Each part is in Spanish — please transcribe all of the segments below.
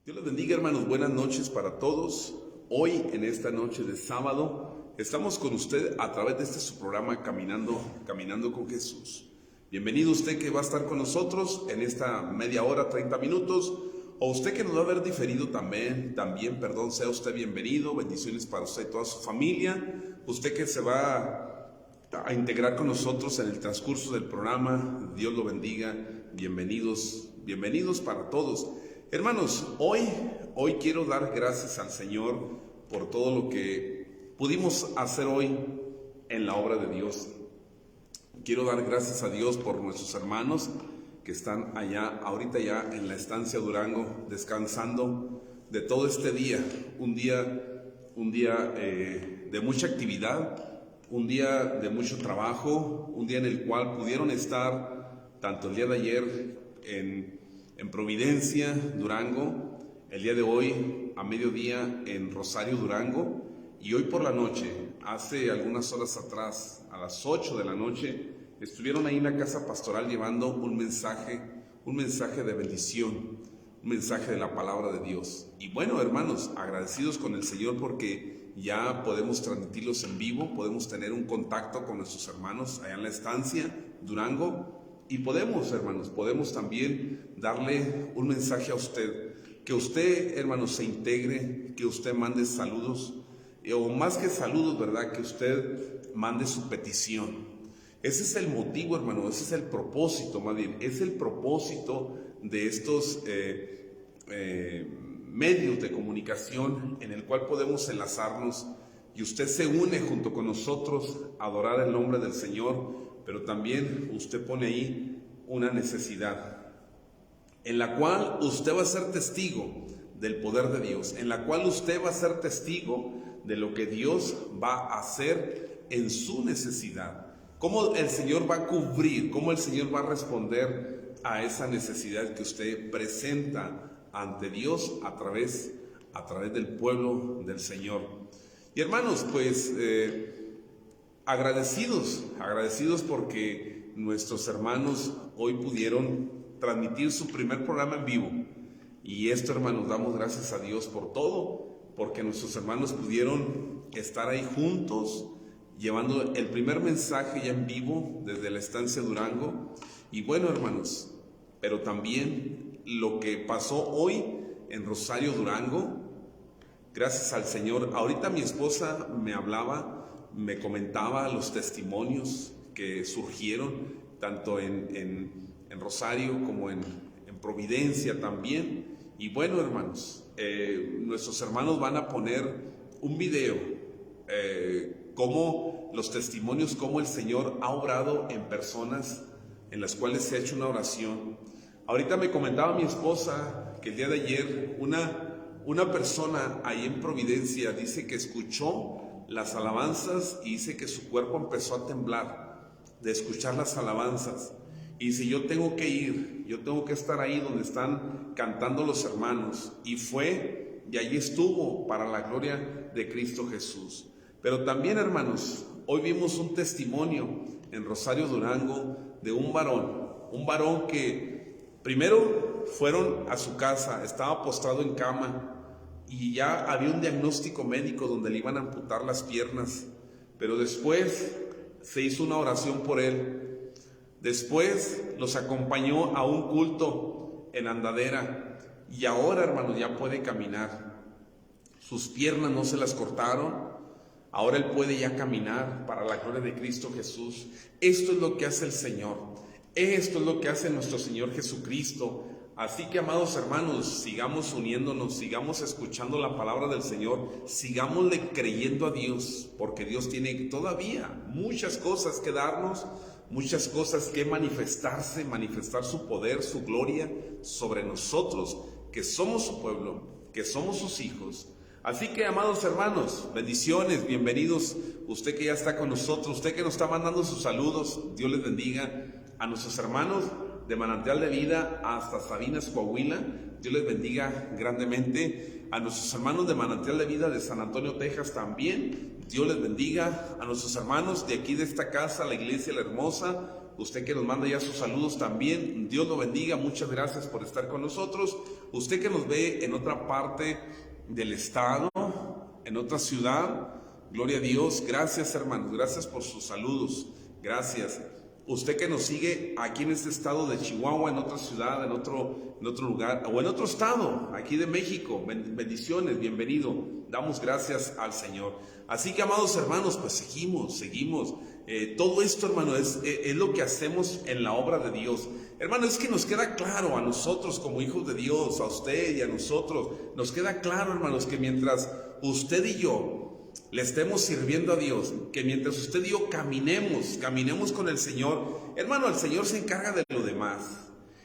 Dios les bendiga, hermanos. Buenas noches para todos. Hoy, en esta noche de sábado, estamos con usted a través de este su programa Caminando con Jesús. Bienvenido usted que va a estar con nosotros en esta media hora, 30 minutos, o usted que nos va a ver diferido también, sea usted bienvenido. Bendiciones para usted y toda su familia. Usted que se va a integrar con nosotros en el transcurso del programa, Dios lo bendiga. Bienvenidos para todos. Hermanos, hoy quiero dar gracias al Señor por todo lo que pudimos hacer hoy en la obra de Dios. Quiero dar gracias a Dios por nuestros hermanos que están ahorita ya en la estancia Durango, descansando de todo este día. Un día de mucha actividad, un día de mucho trabajo, un día en el cual pudieron estar tanto el día de ayer en Providencia, Durango, el día de hoy a mediodía en Rosario, Durango, y hoy por la noche, hace algunas horas atrás, a las 8 de la noche, estuvieron ahí en la casa pastoral llevando un mensaje de bendición, un mensaje de la palabra de Dios. Y bueno, hermanos, agradecidos con el Señor porque ya podemos transmitirlos en vivo, podemos tener un contacto con nuestros hermanos allá en la estancia Durango. Y podemos también darle un mensaje a usted, que usted, hermanos, se integre, que usted mande saludos, o más que saludos, ¿verdad? Que usted mande su petición. Ese es el motivo, hermano, ese es el propósito, más bien, es el propósito de estos medios de comunicación en el cual podemos enlazarnos y usted se une junto con nosotros a adorar el nombre del Señor. Pero también usted pone ahí una necesidad, en la cual usted va a ser testigo del poder de Dios, en la cual usted va a ser testigo de lo que Dios va a hacer en su necesidad, cómo el Señor va a cubrir, cómo el Señor va a responder a esa necesidad que usted presenta ante Dios a través del pueblo del Señor. Y hermanos, pues agradecidos porque nuestros hermanos hoy pudieron transmitir su primer programa en vivo. Y esto, hermanos, damos gracias a Dios por todo, porque nuestros hermanos pudieron estar ahí juntos, llevando el primer mensaje ya en vivo desde la estancia Durango. Y bueno, hermanos, pero también lo que pasó hoy en Rosario, Durango, gracias al Señor. Ahorita mi esposa me comentaba los testimonios que surgieron tanto en Rosario como en Providencia también. Y bueno, hermanos, nuestros hermanos van a poner un video, cómo los testimonios, cómo el Señor ha obrado en personas en las cuales se ha hecho una oración. Ahorita me comentaba mi esposa que el día de ayer una persona ahí en Providencia dice que escuchó las alabanzas y dice que su cuerpo empezó a temblar de escuchar las alabanzas. Y dice, yo tengo que estar ahí donde están cantando los hermanos. Y fue, y allí estuvo para la gloria de Cristo Jesús. Pero también, hermanos, hoy vimos un testimonio en Rosario, Durango, de un varón que primero fueron a su casa, estaba postrado en cama, y ya había un diagnóstico médico donde le iban a amputar las piernas, pero después se hizo una oración por él. Después los acompañó a un culto en andadera y ahora, hermanos, ya puede caminar. Sus piernas no se las cortaron, ahora él puede ya caminar para la gloria de Cristo Jesús. Esto es lo que hace el Señor, esto es lo que hace nuestro Señor Jesucristo. Así que, amados hermanos, sigamos uniéndonos, sigamos escuchando la palabra del Señor, sigámosle creyendo a Dios, porque Dios tiene todavía muchas cosas que darnos, muchas cosas que manifestar su poder, su gloria sobre nosotros, que somos su pueblo, que somos sus hijos. Así que, amados hermanos, bendiciones, bienvenidos, usted que ya está con nosotros, usted que nos está mandando sus saludos, Dios les bendiga. A nuestros hermanos de Manantial de Vida hasta Sabinas, Coahuila, Dios les bendiga grandemente. A nuestros hermanos de Manantial de Vida de San Antonio, Texas también, Dios les bendiga. A nuestros hermanos de aquí de esta casa, la Iglesia La Hermosa, usted que nos manda ya sus saludos también, Dios lo bendiga, muchas gracias por estar con nosotros. Usted que nos ve en otra parte del estado, en otra ciudad, gloria a Dios, gracias hermanos, gracias por sus saludos, gracias. Usted que nos sigue aquí en este estado de Chihuahua, en otra ciudad, en otro lugar, o en otro estado, aquí de México, bendiciones, bienvenido. Damos gracias al Señor. Así que, amados hermanos, pues seguimos. Todo esto, hermano, es lo que hacemos en la obra de Dios. Hermano, es que nos queda claro a nosotros como hijos de Dios, a usted y a nosotros, nos queda claro, hermanos, que mientras usted y yo le estemos sirviendo a Dios, que mientras usted y yo caminemos con el Señor, hermano, el Señor se encarga de lo demás.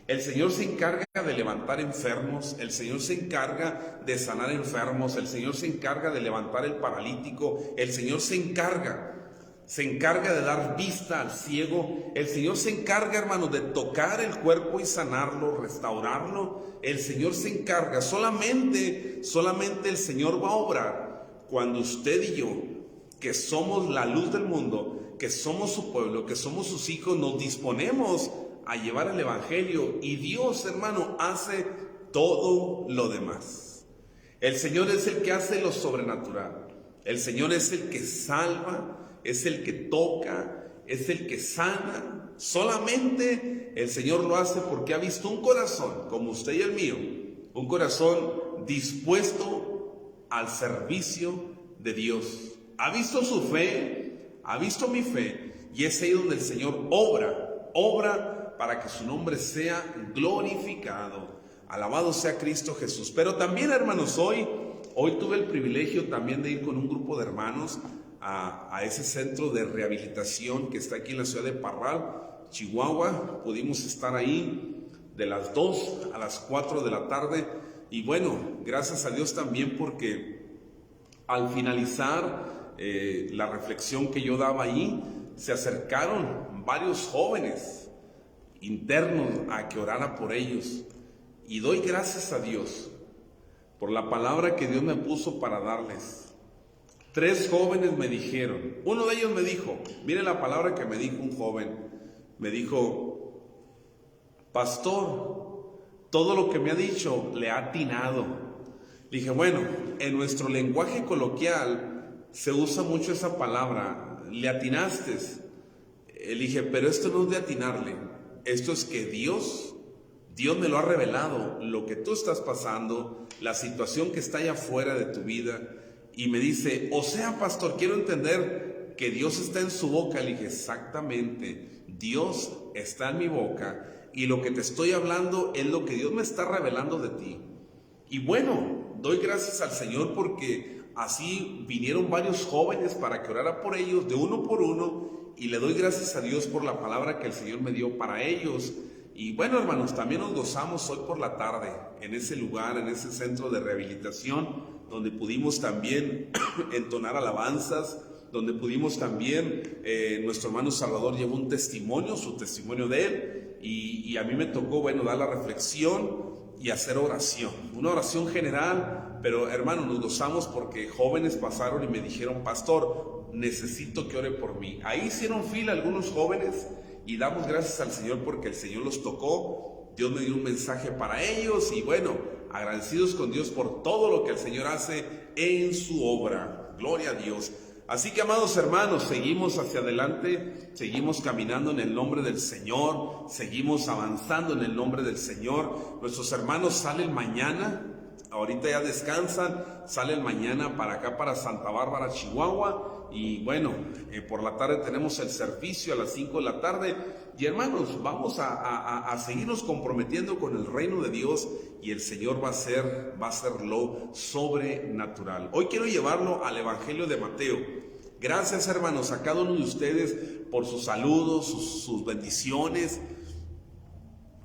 El Señor se encarga de levantar enfermos, el Señor se encarga de sanar enfermos, el Señor se encarga de levantar el paralítico, el Señor se encarga de dar vista al ciego, el Señor se encarga, hermano, de tocar el cuerpo y sanarlo, restaurarlo. El Señor se encarga, solamente el Señor va a obrar cuando usted y yo, que somos la luz del mundo, que somos su pueblo, que somos sus hijos, nos disponemos a llevar el evangelio, y Dios, hermano, hace todo lo demás. El Señor es el que hace lo sobrenatural. El Señor es el que salva, es el que toca, es el que sana. Solamente el Señor lo hace porque ha visto un corazón como usted y el mío, un corazón dispuesto al servicio de Dios. Ha visto su fe, ha visto mi fe, y es ahí donde el Señor obra para que su nombre sea glorificado. Alabado sea Cristo Jesús. Pero también, hermanos, hoy tuve el privilegio también de ir con un grupo de hermanos a ese centro de rehabilitación que está aquí en la ciudad de Parral, Chihuahua. Pudimos estar ahí de las 2 a las 4 de la tarde. Y bueno, gracias a Dios también, porque al finalizar la reflexión que yo daba ahí, se acercaron varios jóvenes internos a que orara por ellos. Y doy gracias a Dios por la palabra que Dios me puso para darles. 3 jóvenes me dijeron, uno de ellos me dijo, mire la palabra que me dijo un joven, me dijo: pastor, todo lo que me ha dicho le ha atinado. Le dije, bueno, en nuestro lenguaje coloquial se usa mucho esa palabra, le atinaste. Le dije, pero esto no es de atinarle, esto es que Dios me lo ha revelado, lo que tú estás pasando, la situación que está allá afuera de tu vida. Y me dice, o sea, pastor, quiero entender que Dios está en su boca. Le dije, exactamente, Dios está en mi boca, y lo que te estoy hablando es lo que Dios me está revelando de ti. Y bueno, doy gracias al Señor porque así vinieron varios jóvenes para que orara por ellos, de uno por uno, y le doy gracias a Dios por la palabra que el Señor me dio para ellos. Y bueno, hermanos, también nos gozamos hoy por la tarde en ese lugar, en ese centro de rehabilitación, donde pudimos también entonar alabanzas, donde pudimos también, nuestro hermano Salvador llevó un testimonio, su testimonio de él, y a mí me tocó, bueno, dar la reflexión y hacer oración, una oración general. Pero hermano, nos gozamos porque jóvenes pasaron y me dijeron, pastor, necesito que ore por mí. Ahí hicieron fila algunos jóvenes, y damos gracias al Señor porque el Señor los tocó. Dios me dio un mensaje para ellos, y bueno, agradecidos con Dios por todo lo que el Señor hace en su obra. Gloria a Dios. Así que, amados hermanos, seguimos hacia adelante, seguimos caminando en el nombre del Señor, seguimos avanzando en el nombre del Señor. Nuestros hermanos salen mañana, ahorita ya descansan, salen mañana para acá, para Santa Bárbara, Chihuahua. Y bueno, por la tarde tenemos el servicio a las 5 de la tarde. Y hermanos, vamos a seguirnos comprometiendo con el reino de Dios, y el Señor va a hacer lo sobrenatural. Hoy quiero llevarlo al Evangelio de Mateo. Gracias, hermanos, a cada uno de ustedes por sus saludos, sus bendiciones.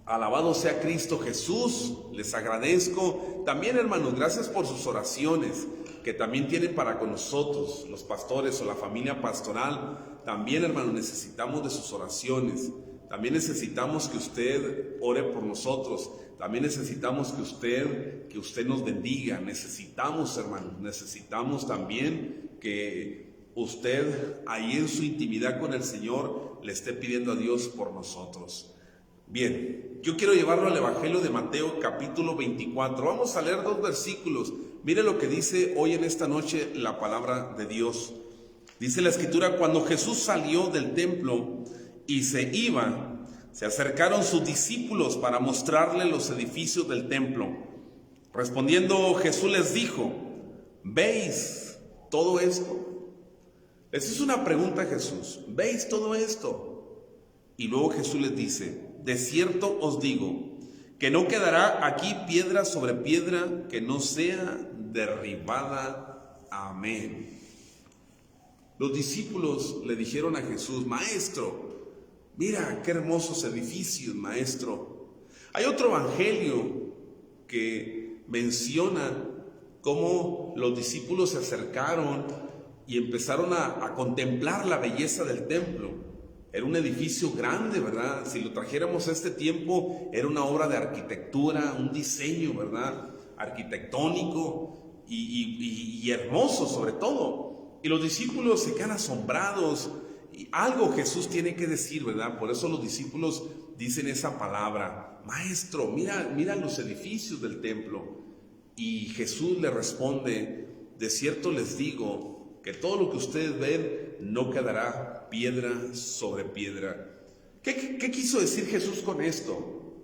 Alabado sea Cristo Jesús, les agradezco. También, hermanos, gracias por sus oraciones que también tienen para con nosotros, los pastores o la familia pastoral. También, hermanos, necesitamos de sus oraciones. También necesitamos que usted ore por nosotros. También necesitamos que usted nos bendiga. Necesitamos, hermanos, necesitamos también que usted ahí en su intimidad con el Señor le esté pidiendo a Dios por nosotros. Bien, yo quiero llevarlo al Evangelio de Mateo capítulo 24. Vamos a leer 2 versículos. Mire lo que dice hoy en esta noche la palabra de Dios. Dice la Escritura: cuando Jesús salió del templo y se iba, se acercaron sus discípulos para mostrarle los edificios del templo. Respondiendo Jesús les dijo: ¿veis todo esto? Les hizo una pregunta a Jesús: ¿veis todo esto? Y luego Jesús les dice: de cierto os digo, que no quedará aquí piedra sobre piedra que no sea derribada. Amén. Los discípulos le dijeron a Jesús: Maestro, mira qué hermosos edificios, Maestro. Hay otro evangelio que menciona cómo los discípulos se acercaron y empezaron a contemplar la belleza del templo. Era un edificio grande, ¿verdad? Si lo trajéramos a este tiempo, era una obra de arquitectura, un diseño, ¿verdad? Arquitectónico y hermoso sobre todo. Y los discípulos se quedan asombrados. Y algo Jesús tiene que decir, ¿verdad? Por eso los discípulos dicen esa palabra: Maestro, mira los edificios del templo. Y Jesús le responde: de cierto les digo que todo lo que ustedes ven no quedará piedra sobre piedra. ¿Qué quiso decir Jesús con esto?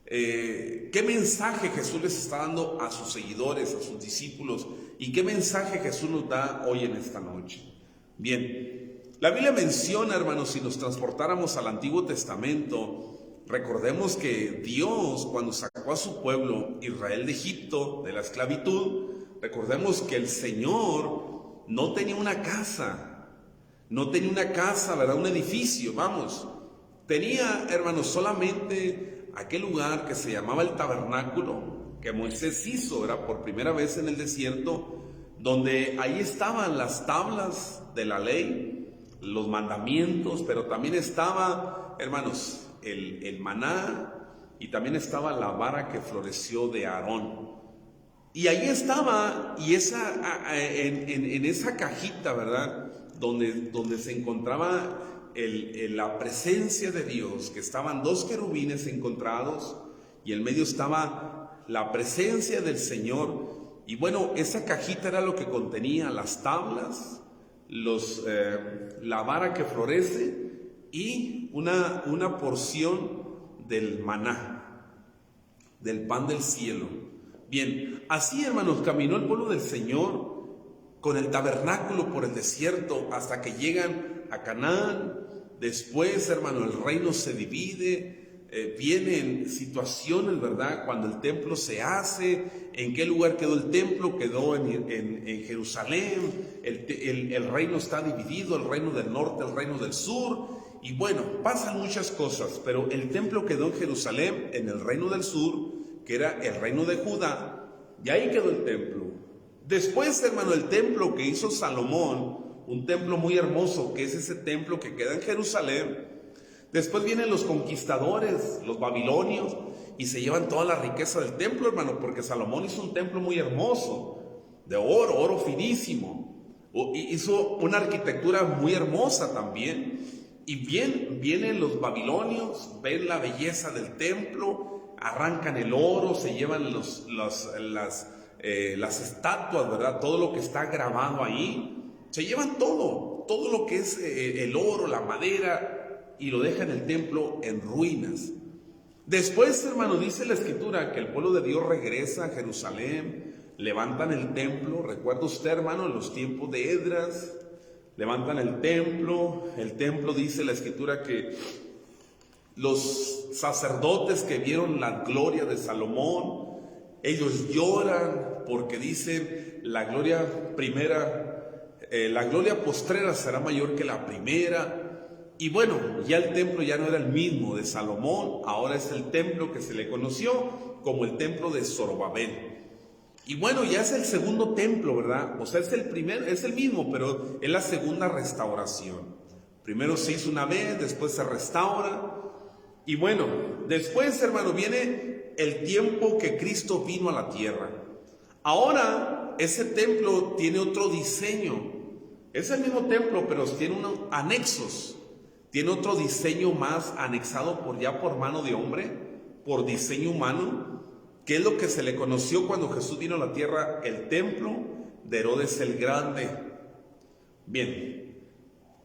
¿Qué mensaje Jesús les está dando a sus seguidores, a sus discípulos? ¿Y qué mensaje Jesús nos da hoy en esta noche? Bien, la Biblia menciona, hermanos, si nos transportáramos al Antiguo Testamento, recordemos que Dios, cuando sacó a su pueblo Israel de Egipto, de la esclavitud, recordemos que el Señor no tenía una casa, ¿verdad? Un edificio, vamos. Tenía, hermanos, solamente aquel lugar que se llamaba el tabernáculo, que Moisés hizo, ¿verdad? Por primera vez en el desierto, donde ahí estaban las tablas de la ley, los mandamientos, pero también estaba, hermanos, el maná, y también estaba la vara que floreció de Aarón. Y ahí estaba, y en esa cajita, ¿verdad? Donde se encontraba la presencia de Dios, que estaban 2 querubines encontrados, y en medio estaba la presencia del Señor. Y bueno, esa cajita era lo que contenía las tablas, la vara que florece y una porción del maná, del pan del cielo. Bien, así, hermanos, caminó el pueblo del Señor con el tabernáculo por el desierto hasta que llegan a Canaán. Después, hermano, el reino se divide, vienen situaciones, ¿verdad? Cuando el templo se hace, ¿en qué lugar quedó el templo? Quedó en Jerusalén. El reino está dividido, el reino del norte, el reino del sur. Y bueno, pasan muchas cosas, pero el templo quedó en Jerusalén, en el reino del sur, que era el reino de Judá, y ahí quedó el templo. Después, hermano, el templo que hizo Salomón, un templo muy hermoso, que es ese templo que queda en Jerusalén. Después vienen los conquistadores, los babilonios, y se llevan toda la riqueza del templo, hermano, porque Salomón hizo un templo muy hermoso, de oro finísimo. Hizo una arquitectura muy hermosa también. Y bien, vienen los babilonios, ven la belleza del templo, arrancan el oro, se llevan las estatuas, ¿verdad? Todo lo que está grabado ahí, se llevan todo lo que es el oro, la madera, y lo dejan el templo en ruinas. Después, hermano, dice la Escritura que el pueblo de Dios regresa a Jerusalén, levantan el templo. Recuerda usted, hermano, en los tiempos de Esdras, levantan el templo dice la Escritura que los sacerdotes que vieron la gloria de Salomón, ellos lloran porque dicen la gloria postrera será mayor que la primera. Y bueno, ya el templo ya no era el mismo de Salomón, ahora es el templo que se le conoció como el templo de Zorobabel. Y bueno, ya es el segundo templo, ¿verdad? O sea, es el mismo, pero es la segunda restauración. Primero se hizo una vez, después se restaura. Y bueno, después, hermano, viene el tiempo que Cristo vino a la tierra. Ahora, ese templo tiene otro diseño. Es el mismo templo, pero tiene unos anexos. ¿Tiene otro diseño más anexado por mano de hombre? ¿Por diseño humano? ¿Qué es lo que se le conoció cuando Jesús vino a la tierra? El templo de Herodes el Grande. Bien,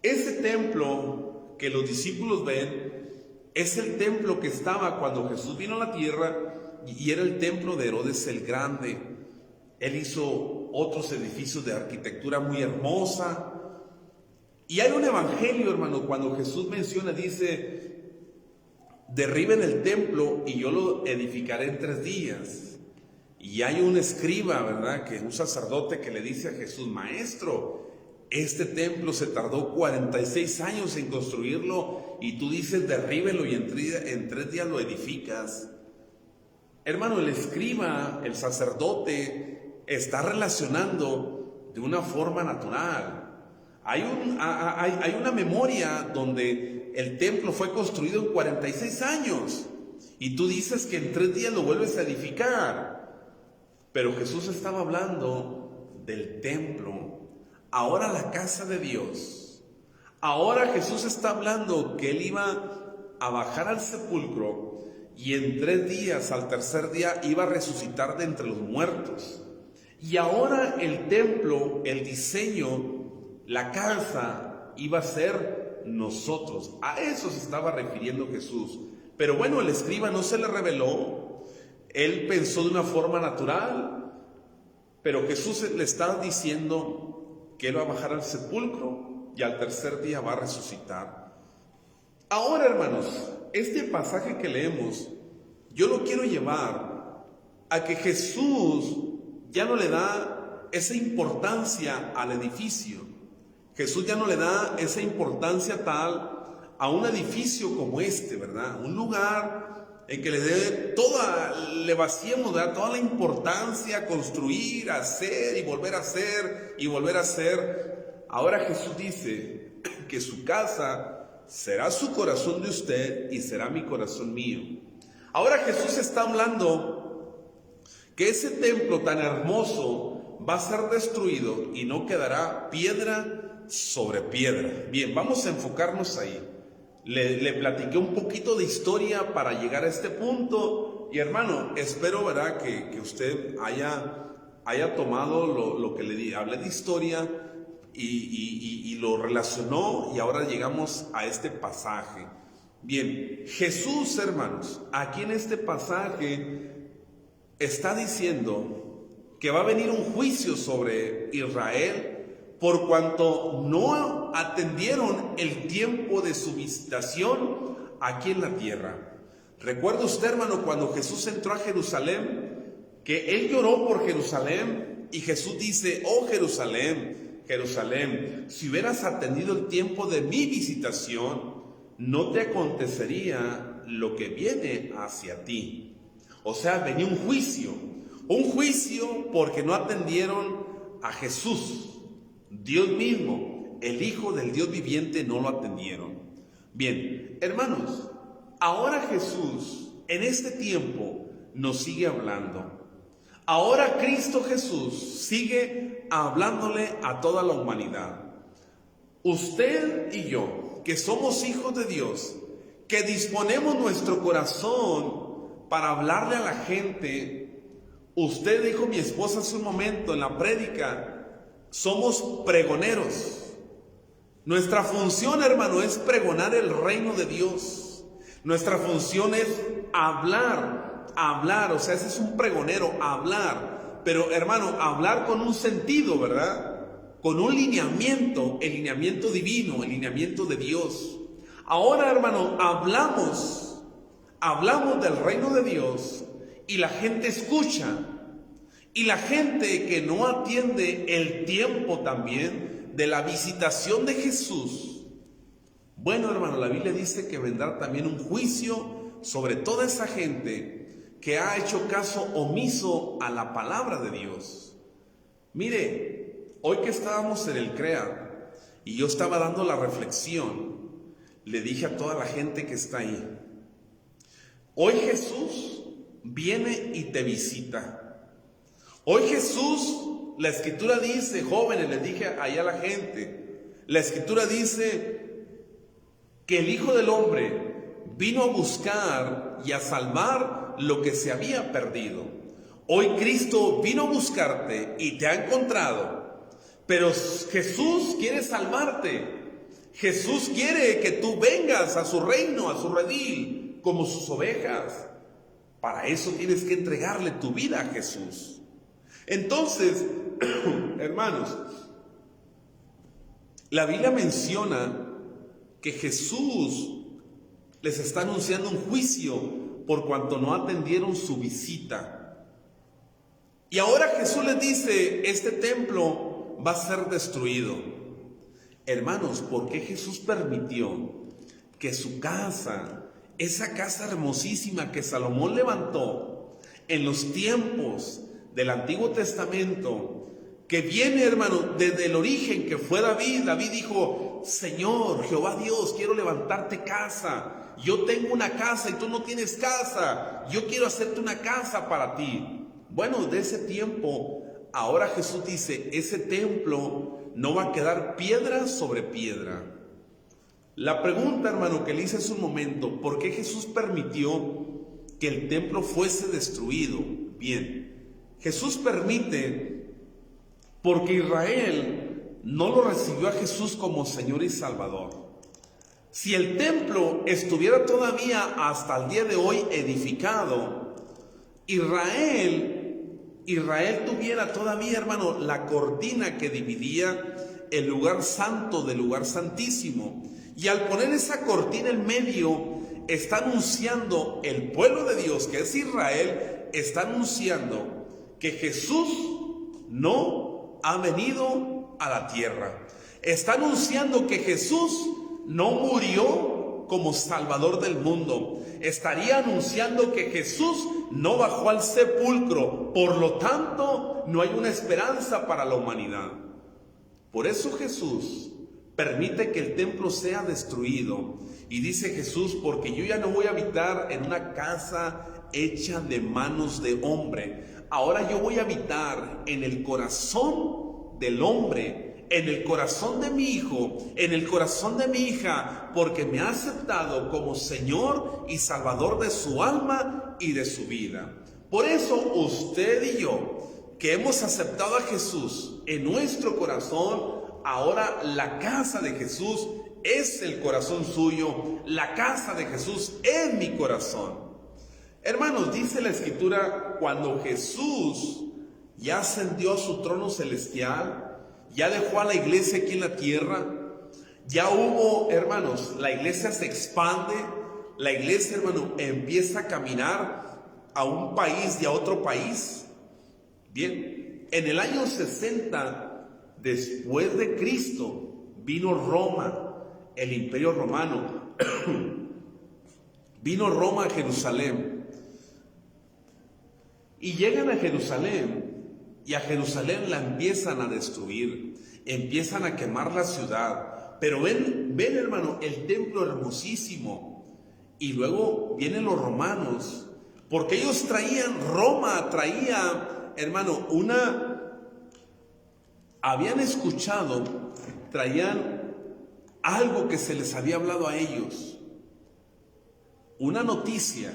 ese templo que los discípulos ven es el templo que estaba cuando Jesús vino a la tierra y era el templo de Herodes el Grande. Él hizo otros edificios de arquitectura muy hermosa. Y hay un evangelio, hermano, cuando Jesús menciona, dice: derriben el templo y yo lo edificaré en 3 días. Y hay un escriba, ¿verdad?, que un sacerdote que le dice a Jesús: maestro, este templo se tardó 46 años en construirlo y tú dices derríbelo y en 3 días lo edificas. Hermano, el escriba, el sacerdote, está relacionando de una forma natural. Hay una memoria donde el templo fue construido en 46 años y tú dices que en 3 días lo vuelves a edificar. Pero Jesús estaba hablando del templo, ahora la casa de Dios. Ahora Jesús está hablando que Él iba a bajar al sepulcro y en 3 días, al tercer día, iba a resucitar de entre los muertos. Y ahora el templo, el diseño, la casa iba a ser nosotros. A eso se estaba refiriendo Jesús. Pero bueno, el escriba no se le reveló. Él pensó de una forma natural. Pero Jesús le está diciendo que Él va a bajar al sepulcro y al tercer día va a resucitar. Ahora, hermanos, este pasaje que leemos, yo lo quiero llevar a que Jesús ya no le da esa importancia al edificio. Jesús ya no le da esa importancia tal a un edificio como este, ¿verdad? Un lugar en que le vaciemos, ¿verdad?, toda la importancia a construir, a hacer y volver a hacer y volver a hacer. Ahora Jesús dice que su casa será su corazón de usted y será mi corazón mío. Ahora Jesús está hablando que ese templo tan hermoso va a ser destruido y no quedará piedra sobre piedra. Bien, vamos a enfocarnos ahí. Le platiqué un poquito de historia para llegar a este punto. Y hermano, espero, ¿verdad?, que usted haya tomado lo que le hablé de historia y lo relacionó, y ahora llegamos a este pasaje. Bien, Jesús, hermanos, aquí en este pasaje está diciendo que va a venir un juicio sobre Israel por cuanto no atendieron el tiempo de su visitación aquí en la tierra. ¿Recuerda usted, hermano, cuando Jesús entró a Jerusalén, que Él lloró por Jerusalén? Y Jesús dice: oh Jerusalén, Jerusalén, si hubieras atendido el tiempo de mi visitación, no te acontecería lo que viene hacia ti. O sea, venía un juicio porque no atendieron a Jesús. Dios mismo, el Hijo del Dios viviente, no lo atendieron. Bien, hermanos, ahora Jesús en este tiempo nos sigue hablando. Ahora Cristo Jesús sigue hablándole a toda la humanidad. Usted y yo, que somos hijos de Dios, que disponemos nuestro corazón para hablarle a la gente. Usted dijo, mi esposa hace un momento en la prédica, somos pregoneros. Nuestra función, hermano, es pregonar el reino de Dios. Nuestra función es hablar, o sea, ese es un pregonero, hablar. Pero, hermano, hablar con un sentido, ¿verdad? Con un lineamiento, el lineamiento divino, el lineamiento de Dios. Ahora, hermano, hablamos del reino de Dios y la gente escucha. Y la gente que no atiende el tiempo también de la visitación de Jesús. Bueno, hermano, la Biblia dice que vendrá también un juicio sobre toda esa gente que ha hecho caso omiso a la palabra de Dios. Mire, hoy que estábamos en el CREA y yo estaba dando la reflexión, le dije a toda la gente que está ahí: hoy Jesús viene y te visita. Hoy Jesús, la Escritura dice, jóvenes, les dije allá a la gente, la Escritura dice que el Hijo del Hombre vino a buscar y a salvar lo que se había perdido. Hoy Cristo vino a buscarte y te ha encontrado, pero Jesús quiere salvarte. Jesús quiere que tú vengas a su reino, a su redil, como sus ovejas. Para eso tienes que entregarle tu vida a Jesús. Entonces, hermanos, la Biblia menciona que Jesús les está anunciando un juicio por cuanto no atendieron su visita. Y ahora Jesús les dice, este templo va a ser destruido. Hermanos, ¿por qué Jesús permitió que su casa, esa casa hermosísima que Salomón levantó en los tiempos del Antiguo Testamento, que viene, hermano, desde el origen que fue David? David dijo, Señor, Jehová Dios, quiero levantarte casa. Yo tengo una casa y tú no tienes casa. Yo quiero hacerte una casa para ti. Bueno, de ese tiempo, ahora Jesús dice, ese templo no va a quedar piedra sobre piedra. La pregunta, hermano, que le hice hace un momento, ¿por qué Jesús permitió que el templo fuese destruido? Bien, Jesús permite porque Israel no lo recibió a Jesús como Señor y Salvador. Si el templo estuviera todavía hasta el día de hoy edificado, Israel tuviera todavía, hermano, la cortina que dividía el lugar santo del lugar santísimo. Y al poner esa cortina en medio, está anunciando el pueblo de Dios, que es Israel, está anunciando que Jesús no ha venido a la tierra. Está anunciando que Jesús no murió como Salvador del mundo. Estaría anunciando que Jesús no bajó al sepulcro. Por lo tanto, no hay una esperanza para la humanidad. Por eso Jesús permite que el templo sea destruido. Y dice Jesús, porque yo ya no voy a habitar en una casa hecha de manos de hombre. Ahora yo voy a habitar en el corazón del hombre, en el corazón de mi hijo, en el corazón de mi hija, porque me ha aceptado como Señor y Salvador de su alma y de su vida. Por eso usted y yo, que hemos aceptado a Jesús en nuestro corazón, ahora la casa de Jesús es el corazón suyo, la casa de Jesús es mi corazón. Hermanos, dice la Escritura, cuando Jesús ya ascendió a su trono celestial, ya dejó a la iglesia aquí en la tierra, ya hubo, hermanos, la iglesia se expande, la iglesia, hermano, empieza a caminar a un país y a otro país. Bien, en el año 60 después de Cristo vino Roma, el imperio romano, vino Roma a Jerusalén. Y llegan a Jerusalén, y a Jerusalén la empiezan a destruir, empiezan a quemar la ciudad. Pero ven hermano, el templo hermosísimo. Y luego vienen los romanos, porque ellos Roma traía, hermano, habían escuchado, traían algo que se les había hablado a ellos, una noticia,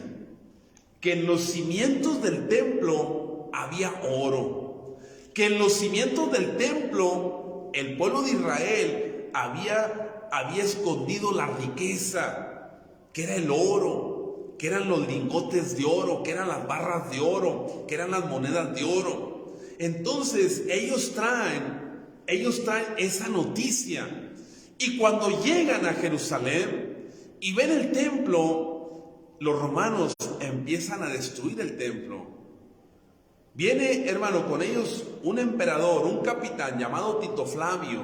que en los cimientos del templo había oro, que en los cimientos del templo el pueblo de Israel había escondido la riqueza, que era el oro, que eran los lingotes de oro, que eran las barras de oro, que eran las monedas de oro. Entonces ellos traen esa noticia, y cuando llegan a Jerusalén y ven el templo, los romanos empiezan a destruir el templo. Viene, hermano, con ellos un emperador, un capitán llamado Tito Flavio,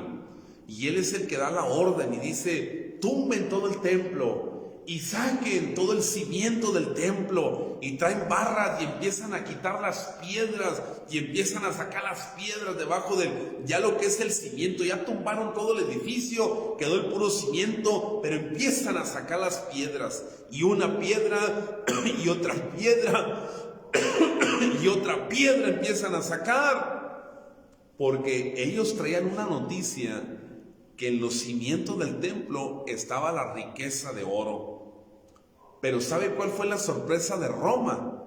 y él es el que da la orden y dice, tumben todo el templo y saquen todo el cimiento del templo, y traen barras y empiezan a quitar las piedras y empiezan a sacar las piedras debajo ya lo que es el cimiento. Ya tumbaron todo el edificio, quedó el puro cimiento, pero empiezan a sacar las piedras, y una piedra y otra piedra y otra piedra empiezan a sacar, porque ellos traían una noticia que en los cimientos del templo estaba la riqueza de oro. Pero ¿sabe cuál fue la sorpresa de Roma?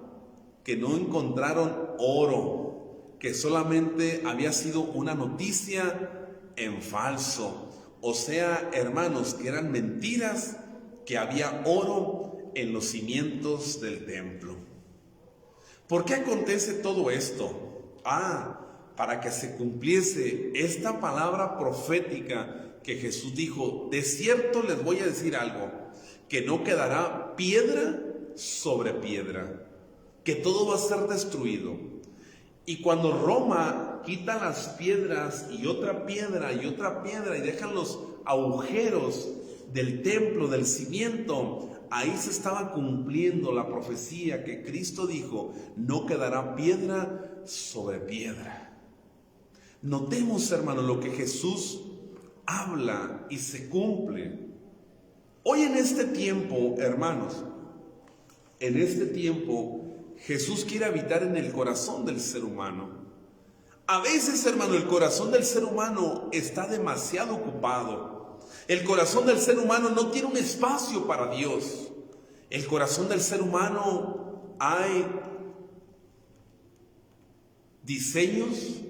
Que no encontraron oro, que solamente había sido una noticia en falso. O sea, hermanos, que eran mentiras, que había oro en los cimientos del templo. ¿Por qué acontece todo esto? Para que se cumpliese esta palabra profética que Jesús dijo: de cierto les voy a decir algo, que no quedará piedra sobre piedra, que todo va a ser destruido. Y cuando Roma quita las piedras y otra piedra y otra piedra y dejan los agujeros del templo, del cimiento, ahí se estaba cumpliendo la profecía que Cristo dijo: no quedará piedra sobre piedra. Notemos, hermanos, lo que Jesús habla y se cumple. Hoy en este tiempo, hermanos, en este tiempo, Jesús quiere habitar en el corazón del ser humano. A veces, hermano, el corazón del ser humano está demasiado ocupado. El corazón del ser humano no tiene un espacio para Dios. El corazón del ser humano hay diseños.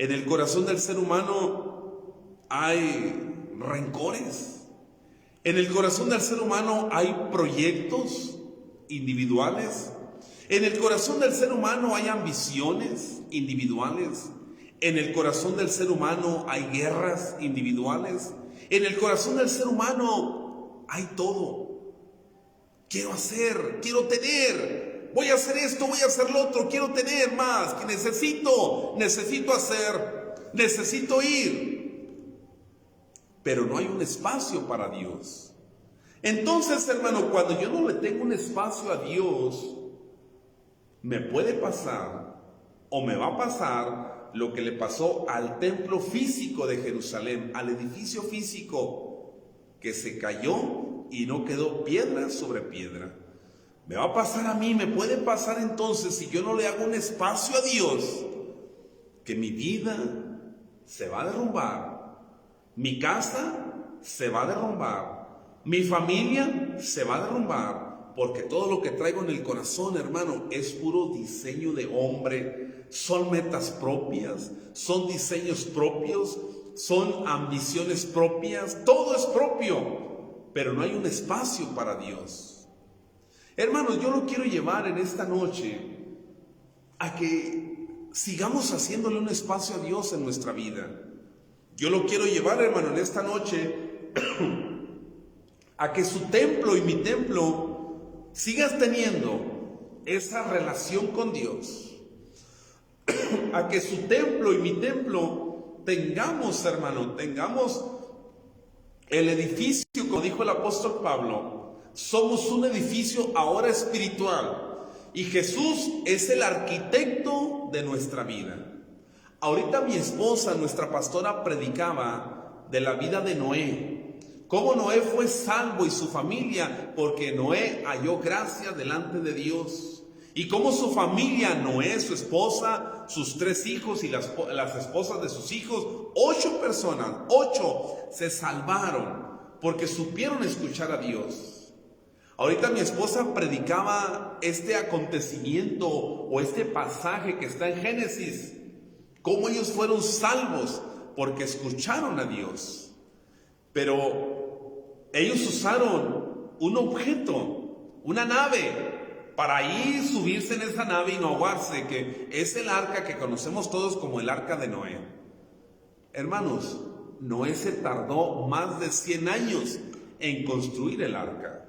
En el corazón del ser humano hay rencores. En el corazón del ser humano hay proyectos individuales. En el corazón del ser humano hay ambiciones individuales. En el corazón del ser humano hay guerras individuales. En el corazón del ser humano hay todo. Quiero hacer, quiero tener, voy a hacer esto, voy a hacer lo otro, quiero tener más, que necesito hacer, necesito ir. Pero no hay un espacio para Dios. Entonces, hermano, cuando yo no le tengo un espacio a Dios, me puede pasar o me va a pasar lo que le pasó al templo físico de Jerusalén, al edificio físico, que se cayó y no quedó piedra sobre piedra. Me va a pasar a mí, me puede pasar entonces, si yo no le hago un espacio a Dios, que mi vida se va a derrumbar. Mi casa se va a derrumbar, mi familia se va a derrumbar, porque todo lo que traigo en el corazón, hermano, es puro diseño de hombre. Son metas propias, son diseños propios, son ambiciones propias, todo es propio, pero no hay un espacio para Dios. Hermanos, yo lo quiero llevar en esta noche a que sigamos haciéndole un espacio a Dios en nuestra vida. Yo lo quiero llevar, hermano, en esta noche a que su templo y mi templo sigas teniendo esa relación con Dios. A que su templo y mi templo tengamos, hermano, tengamos el edificio, como dijo el apóstol Pablo, somos un edificio ahora espiritual y Jesús es el arquitecto de nuestra vida. Ahorita mi esposa, nuestra pastora, predicaba de la vida de Noé. Cómo Noé fue salvo y su familia, porque Noé halló gracia delante de Dios. Y cómo su familia, Noé, su esposa, sus 3 hijos y las esposas de sus hijos, 8 personas, 8 se salvaron porque supieron escuchar a Dios. Ahorita mi esposa predicaba este acontecimiento o este pasaje que está en Génesis. Cómo ellos fueron salvos porque escucharon a Dios. Pero ellos usaron un objeto, una nave, para ir subirse en esa nave y no ahogarse, que es el arca que conocemos todos como el arca de Noé. Hermanos, Noé se tardó más de 100 años en construir el arca.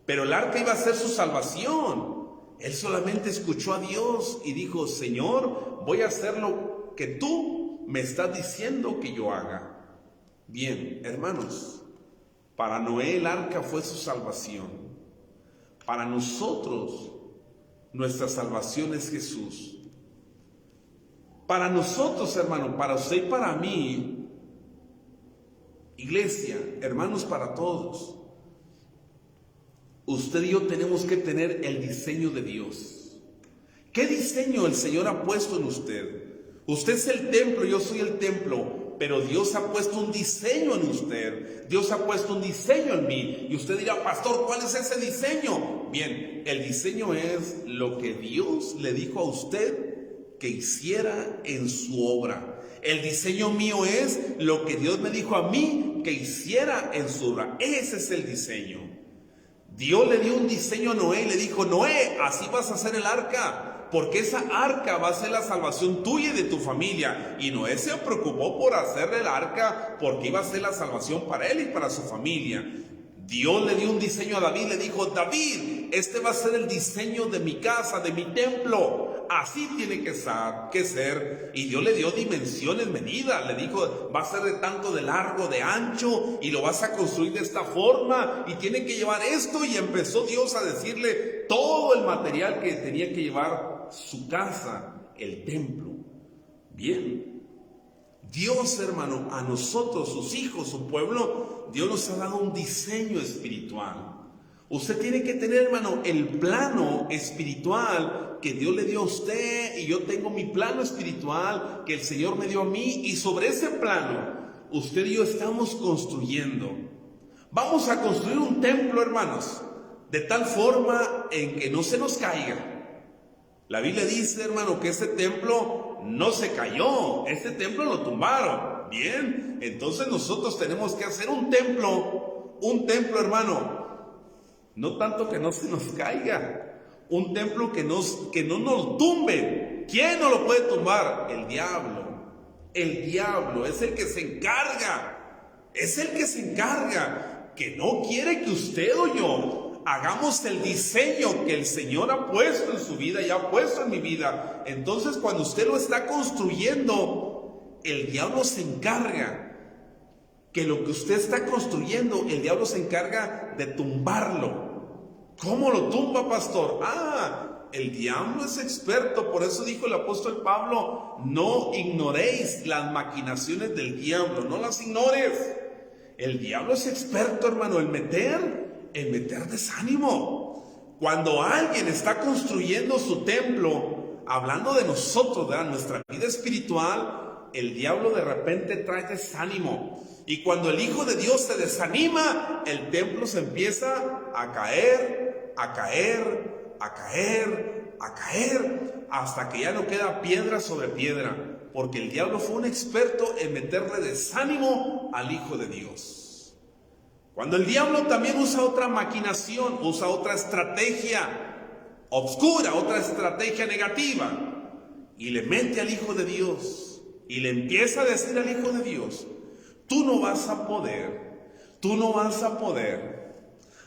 Pero el arca iba a ser su salvación. Él solamente escuchó a Dios y dijo: Señor, voy a hacer lo que tú me estás diciendo que yo haga. Bien, hermanos, para Noé el arca fue su salvación. Para nosotros, nuestra salvación es Jesús. Para nosotros, hermano, para usted y para mí, iglesia, hermanos, para todos, usted y yo tenemos que tener el diseño de Dios. ¿Qué diseño el Señor ha puesto en usted? Usted es el templo, yo soy el templo. pero Dios ha puesto un diseño en usted, Dios ha puesto un diseño en mí. Y usted dirá, pastor, ¿cuál es ese diseño? Bien, el diseño es lo que Dios le dijo a usted que hiciera en su obra. El diseño mío es lo que Dios me dijo a mí que hiciera en su obra. Ese es el diseño. Dios le dio un diseño a Noé y le dijo, Noé, así vas a hacer el arca, porque esa arca va a ser la salvación tuya y de tu familia. Y Noé se preocupó por hacerle el arca porque iba a ser la salvación para él y para su familia. Dios le dio un diseño a David, le dijo, David, este va a ser el diseño de mi casa, de mi templo. Así tiene que ser. Y Dios le dio dimensiones, medidas. Le dijo, va a ser de tanto de largo, de ancho, y lo vas a construir de esta forma, y tiene que llevar esto. Y empezó Dios a decirle todo el material que tenía que llevar su casa, el templo. Bien. Dios, hermano, a nosotros, sus hijos, su pueblo, Dios nos ha dado un diseño espiritual. Usted tiene que tener, hermano, el plano espiritual que Dios le dio a usted, y yo tengo mi plano espiritual que el Señor me dio a mí, y sobre ese plano, usted y yo estamos construyendo. Vamos a construir un templo, hermanos, de tal forma en que no se nos caiga. La Biblia dice, hermano, que ese templo no se cayó, ese templo lo tumbaron. Bien, entonces nosotros tenemos que hacer un templo, hermano, no tanto que no se nos caiga, un templo que no nos tumbe. ¿Quién no lo puede tumbar? El diablo. El diablo es el que se encarga, que no quiere que usted o yo hagamos el diseño que el Señor ha puesto en su vida y ha puesto en mi vida. Entonces, cuando usted lo está construyendo, el diablo se encarga que lo que usted está construyendo, el diablo se encarga de tumbarlo. ¿Cómo lo tumba, pastor? El diablo es experto. Por eso dijo el apóstol Pablo, no ignoréis las maquinaciones del diablo, no las ignores. El diablo es experto, hermano, en meter desánimo. Cuando alguien está construyendo su templo, hablando de nosotros, de nuestra vida espiritual, el diablo de repente trae desánimo. Y cuando el Hijo de Dios se desanima, el templo se empieza a caer, hasta que ya no queda piedra sobre piedra, porque el diablo fue un experto en meterle desánimo al Hijo de Dios. Cuando el diablo también usa otra maquinación, usa otra estrategia oscura, otra estrategia negativa, y le mete al Hijo de Dios, y le empieza a decir al Hijo de Dios, tú no vas a poder,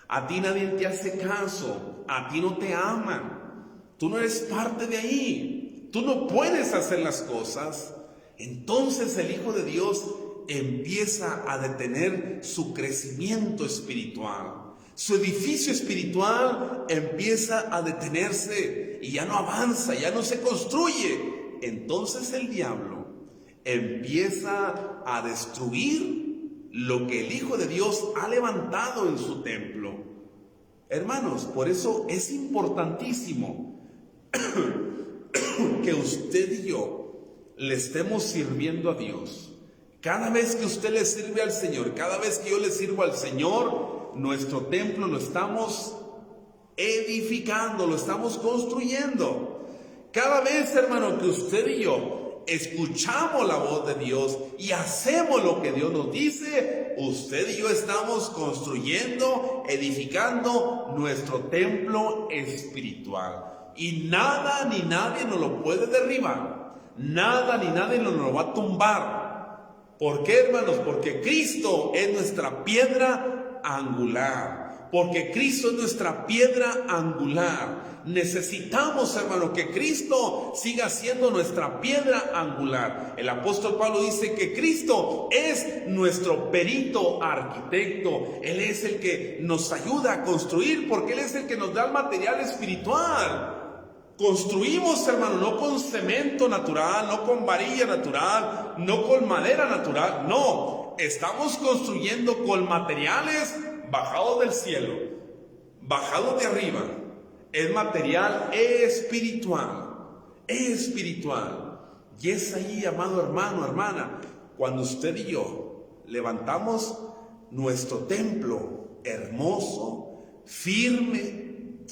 a ti nadie te hace caso, a ti no te aman, tú no eres parte de ahí, tú no puedes hacer las cosas. Entonces el Hijo de Dios empieza a detener su crecimiento espiritual. Su edificio espiritual empieza a detenerse y ya no avanza, ya no se construye. Entonces el diablo empieza a destruir lo que el Hijo de Dios ha levantado en su templo. Hermanos, por eso es importantísimo que usted y yo le estemos sirviendo a Dios. Cada vez que usted le sirve al Señor, cada vez que yo le sirvo al Señor, nuestro templo lo estamos edificando, lo estamos construyendo. Cada vez, hermano, que usted y yo escuchamos la voz de Dios y hacemos lo que Dios nos dice, usted y yo estamos construyendo, edificando nuestro templo espiritual. Y nada ni nadie nos lo puede derribar, nada ni nadie nos lo va a tumbar. ¿Por qué, hermanos? Porque Cristo es nuestra piedra angular. Porque Cristo es nuestra piedra angular. Necesitamos, hermano, que Cristo siga siendo nuestra piedra angular. El apóstol Pablo dice que Cristo es nuestro perito arquitecto. Él es el que nos ayuda a construir, porque Él es el que nos da el material espiritual. Construimos, hermano, no con cemento natural, no con varilla natural, no con madera natural, no. Estamos construyendo con materiales bajados del cielo, bajados de arriba. Es material espiritual. Y es ahí, amado hermano, hermana, cuando usted y yo levantamos nuestro templo hermoso, firme,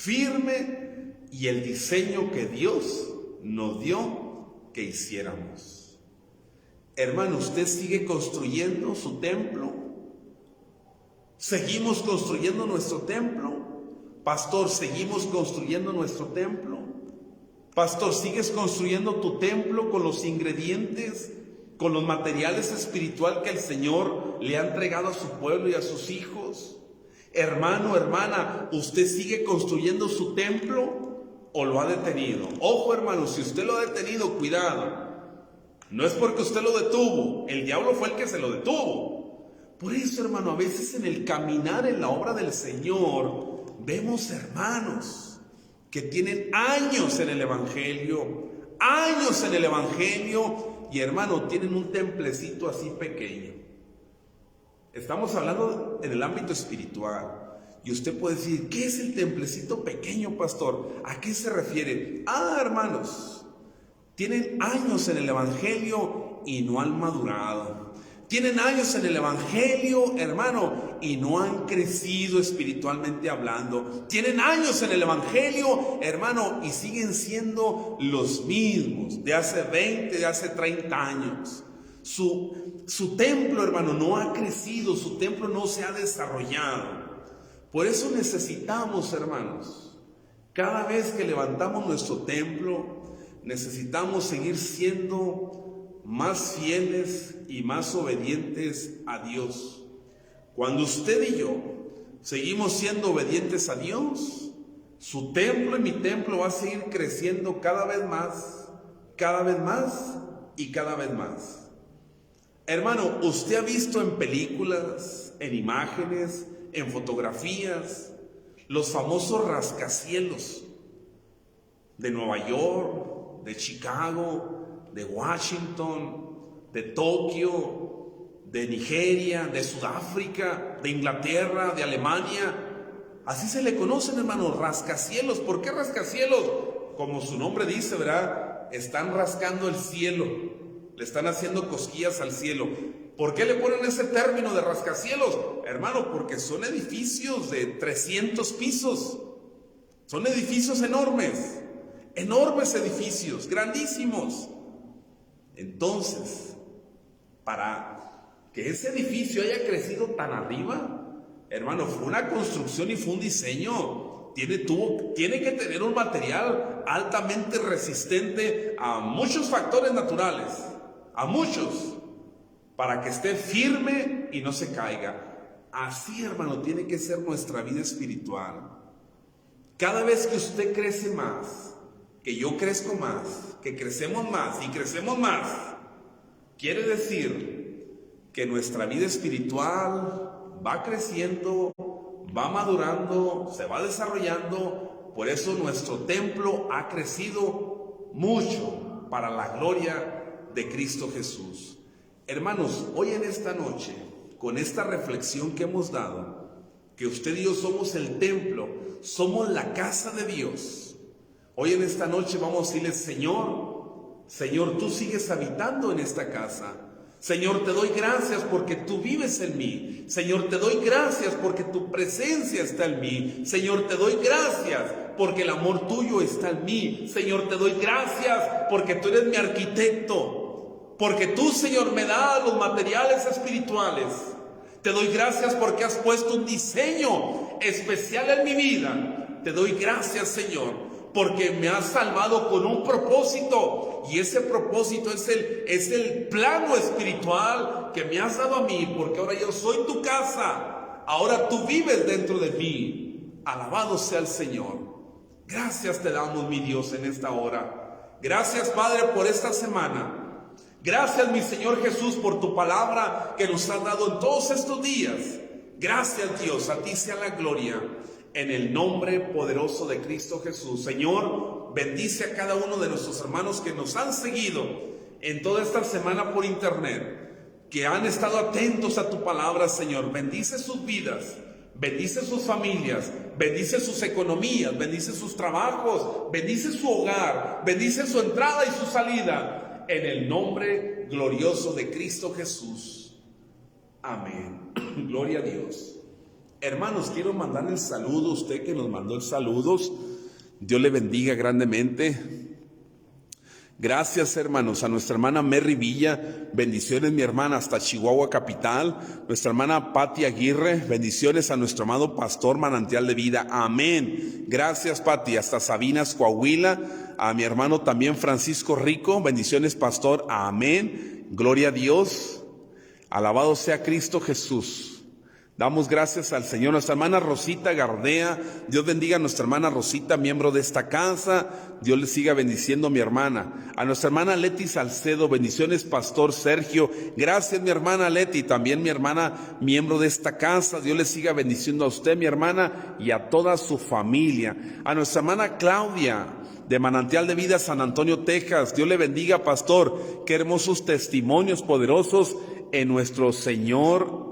y el diseño que Dios nos dio que hiciéramos. Hermano, ¿usted sigue construyendo su templo? ¿Seguimos construyendo nuestro templo? Pastor, ¿seguimos construyendo nuestro templo? Pastor, ¿sigues construyendo tu templo con los ingredientes, con los materiales espirituales que el Señor le ha entregado a su pueblo y a sus hijos? Hermano, hermana, ¿usted sigue construyendo su templo o lo ha detenido? Ojo, hermano, si usted lo ha detenido, cuidado. No es porque usted lo detuvo, el diablo fue el que se lo detuvo. Por eso, hermano, a veces en el caminar en la obra del Señor, vemos hermanos que tienen años en el Evangelio, y hermano, tienen un templecito así pequeño. Estamos hablando en el ámbito espiritual. Y usted puede decir, ¿qué es el templecito pequeño, pastor? ¿A qué se refiere? Hermanos, tienen años en el Evangelio y no han madurado. Tienen años en el Evangelio, hermano, y no han crecido espiritualmente hablando. Tienen años en el Evangelio, hermano, y siguen siendo los mismos de hace 20, de hace 30 años. Su templo, hermano, no ha crecido, su templo no se ha desarrollado. Por eso necesitamos, hermanos, cada vez que levantamos nuestro templo, necesitamos seguir siendo más fieles y más obedientes a Dios. Cuando usted y yo seguimos siendo obedientes a Dios, su templo y mi templo va a seguir creciendo cada vez más y cada vez más. Hermano, usted ha visto en películas, en imágenes, en fotografías, los famosos rascacielos de Nueva York, de Chicago, de Washington, de Tokio, de Nigeria, de Sudáfrica, de Inglaterra, de Alemania. Así se le conocen, hermanos, rascacielos. ¿Por qué rascacielos? Como su nombre dice, ¿verdad? Están rascando el cielo, le están haciendo cosquillas al cielo. ¿Por qué le ponen ese término de rascacielos? Hermano, porque son edificios de 300 pisos. Son edificios enormes, enormes edificios, grandísimos. Entonces, para que ese edificio haya crecido tan arriba, hermano, fue una construcción y fue un diseño. Tiene que tener un material altamente resistente a muchos factores naturales, a muchos, para que esté firme y no se caiga. Así, hermano, tiene que ser nuestra vida espiritual. Cada vez que usted crece más, que yo crezco más, que crecemos más y crecemos más, quiere decir que nuestra vida espiritual va creciendo, va madurando, se va desarrollando. Por eso nuestro templo ha crecido mucho para la gloria de Cristo Jesús. Hermanos, hoy en esta noche, con esta reflexión que hemos dado, que usted y yo somos el templo, somos la casa de Dios. Hoy en esta noche vamos a decirle, Señor, tú sigues habitando en esta casa. Señor, te doy gracias porque tú vives en mí. Señor, te doy gracias porque tu presencia está en mí. Señor, te doy gracias porque el amor tuyo está en mí. Señor, te doy gracias porque tú eres mi arquitecto. Porque tú, Señor, me das los materiales espirituales. Te doy gracias porque has puesto un diseño especial en mi vida. Te doy gracias, Señor, porque me has salvado con un propósito. Y ese propósito es el plano espiritual que me has dado a mí. Porque ahora yo soy tu casa. Ahora tú vives dentro de mí. Alabado sea el Señor. Gracias te damos, mi Dios, en esta hora. Gracias, Padre, por esta semana. Gracias, mi Señor Jesús, por tu palabra que nos has dado en todos estos días. Gracias, Dios, a ti sea la gloria, en el nombre poderoso de Cristo Jesús. Señor, bendice a cada uno de nuestros hermanos que nos han seguido en toda esta semana por internet, que han estado atentos a tu palabra, Señor. Bendice sus vidas, bendice sus familias, bendice sus economías, bendice sus trabajos, bendice su hogar, bendice su entrada y su salida. en el nombre glorioso de Cristo Jesús. Amén. Gloria a Dios. Hermanos, quiero mandarle el saludo a usted que nos mandó el saludos. Dios le bendiga grandemente. Gracias, hermanos, a nuestra hermana Mary Villa, bendiciones mi hermana hasta Chihuahua capital, nuestra hermana Pati Aguirre, bendiciones a nuestro amado pastor Manantial de Vida, amén. Gracias, Pati, hasta Sabinas, Coahuila, a mi hermano también Francisco Rico, bendiciones pastor, amén. Gloria a Dios, alabado sea Cristo Jesús. Damos gracias al Señor. Nuestra hermana Rosita Gardea, Dios bendiga a nuestra hermana Rosita, miembro de esta casa. Dios le siga bendiciendo a mi hermana. A nuestra hermana Leti Salcedo, bendiciones pastor Sergio. Gracias mi hermana Leti, también mi hermana, miembro de esta casa. Dios le siga bendiciendo a usted, mi hermana, y a toda su familia. A nuestra hermana Claudia, de Manantial de Vida, San Antonio, Texas. Dios le bendiga, pastor. Qué hermosos testimonios poderosos en nuestro Señor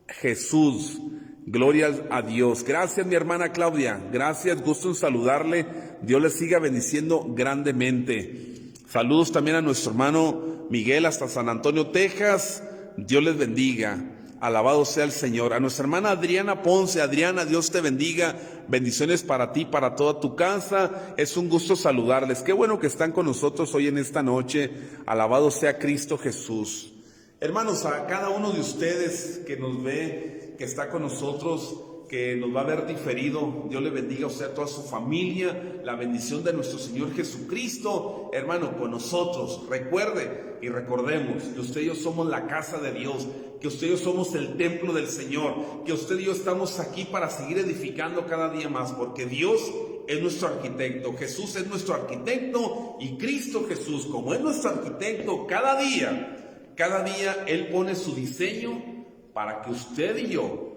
Jesús. Gloria a Dios. Gracias mi hermana Claudia, gracias, gusto en saludarle. Dios le siga bendiciendo grandemente. Saludos también a nuestro hermano Miguel hasta San Antonio, Texas. Dios les bendiga, alabado sea el Señor. A nuestra hermana Adriana Ponce, Adriana, Dios te bendiga, bendiciones para ti, para toda tu casa. Es un gusto saludarles, qué bueno que están con nosotros hoy en esta noche. Alabado sea Cristo Jesús. Hermanos, a cada uno de ustedes que nos ve, que está con nosotros, que nos va a ver diferido, Dios le bendiga a usted, a toda su familia, la bendición de nuestro Señor Jesucristo, hermano, con nosotros. Recuerde y recordemos que usted y yo somos la casa de Dios, que usted y yo somos el templo del Señor, que usted y yo estamos aquí para seguir edificando cada día más, porque Dios es nuestro arquitecto, Jesús es nuestro arquitecto, y Cristo Jesús, como es nuestro arquitecto, cada día Él pone su diseño para que usted y yo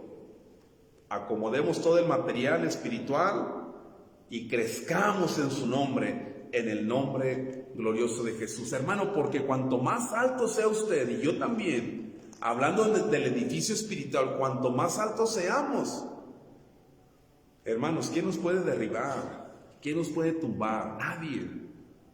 acomodemos todo el material espiritual y crezcamos en su nombre, en el nombre glorioso de Jesús. Hermano, porque cuanto más alto sea usted, y yo también, hablando del edificio espiritual, cuanto más alto seamos, hermanos, ¿quién nos puede derribar? ¿Quién nos puede tumbar? Nadie.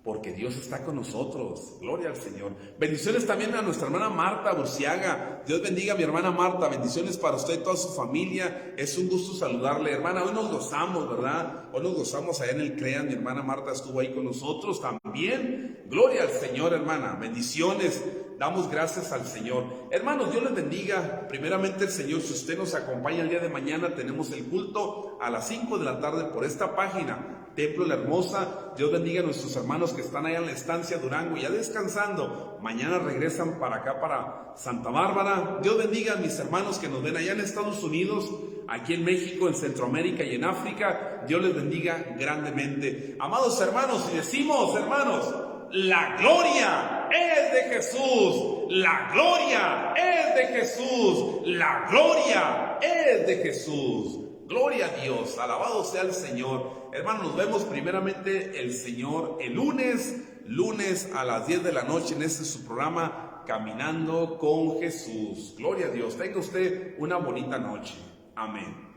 Porque Dios está con nosotros, gloria al Señor. Bendiciones también a nuestra hermana Marta Burciaga. Dios bendiga a mi hermana Marta, bendiciones para usted y toda su familia. Es un gusto saludarle, hermana. Hoy nos gozamos, ¿verdad? Hoy nos gozamos allá en el CREAN. Mi hermana Marta estuvo ahí con nosotros también. Gloria al Señor, hermana. Bendiciones. Damos gracias al Señor. Hermanos, Dios les bendiga. Primeramente el Señor, si usted nos acompaña el día de mañana, tenemos el culto a las 5 de la tarde por esta página, Templo La Hermosa. Dios bendiga a nuestros hermanos que están allá en la estancia Durango, ya descansando. Mañana regresan para acá, para Santa Bárbara. Dios bendiga a mis hermanos que nos ven allá en Estados Unidos, aquí en México, en Centroamérica y en África. Dios les bendiga grandemente. Amados hermanos, y decimos, hermanos, la gloria es de Jesús, la gloria es de Jesús, la gloria es de Jesús. Gloria a Dios, alabado sea el Señor. Hermanos, nos vemos primeramente el Señor el lunes a las 10 de la noche en este su programa Caminando con Jesús. Gloria a Dios, tenga usted una bonita noche. Amén.